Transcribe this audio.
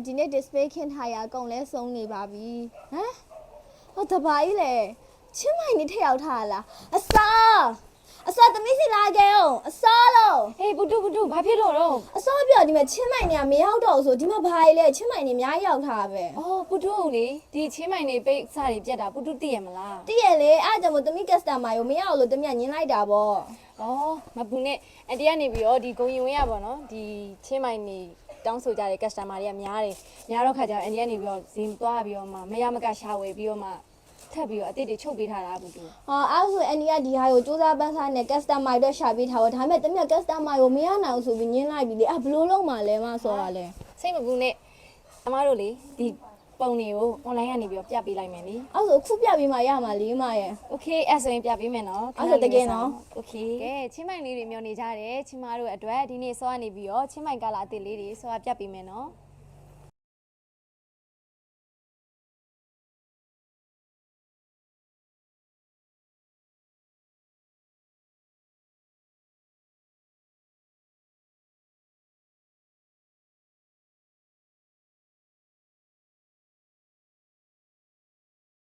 ဒီနေ့ display ခင်းထားရအကုန်လဲစုံနေပါပြီဟမ်ဟောတပါကြီးလေချင်းမိုင်နေထည့်ရောက်ထားလားအစားသမီးစီလာခဲ့အောင်အစားလို့ ဟေးပုတုဘာဖြစ်လို့တော့ အစားပြောဒီမှာချင်းမိုင်နေကမရောက်တော့ဆိုဒီမှာဘာကြီးလဲချင်းမိုင်နေအများကြီးရောက်ထားပဲ အော်ပုတုလေဒီချင်းမိုင်နေပိတ်စတွေပြက်တာပုတုသိရမလား တည့်ရလေအားကြောင့်မို့သမီး customer ရောမရအောင်လို့သမီးကညင်လိုက်တာပေါ့ အော်မပူနဲ့အန်တီကနေပြီးတော့ဒီဂုံရင်ဝင်ရပါတော့ဒီချင်းမိုင်နေတောင်းဆိုကြတဲ့ customer တွေကများတယ်များတော့ခါကျတော့အန်တီကနေပြီးတော့ဇင်သွားပြီးတော့မှမရမကရှာဝယ်ပြီးတော့မှထပ်ပြီးတော့အတိတ်တွေချုပ်ပေးထားတာပုတု ဟာအဲ့ဆိုအန်ဒီကဒီဟာကိုစူးစမ်းပန်းစားနဲ့ customer တွေရှာပေးထားတော့ဒါပေမဲ့သမီးက customer ကိုမရနိုင်ဘူးဆိုပြီးညင်လိုက်ပြီလေဘလို့လုံးမှလဲမဆောတာလဲ စိတ်မပူနဲ့အမားတို့လေဒီပုံတွေကို online ကနေပြီးတော့ပြပေးလိုက်မယ်လေ အဲ့ဆိုခုပြပေးမှရမှာလေမရဲ့ Okay အဲ့ဆိုရင်ပြပေးမယ်နော် အဲ့ဆိုတကယ်နော် Okay ကဲချင်းမိုင်လေးတွေမျောနေကြတယ်ချင်းမတို့အတွက်ဒီနေ့စောကနေပြီးတော့ချင်းမိုင်ကလာအစ်စ်လေးတွေစောကပြပေးမယ်နော်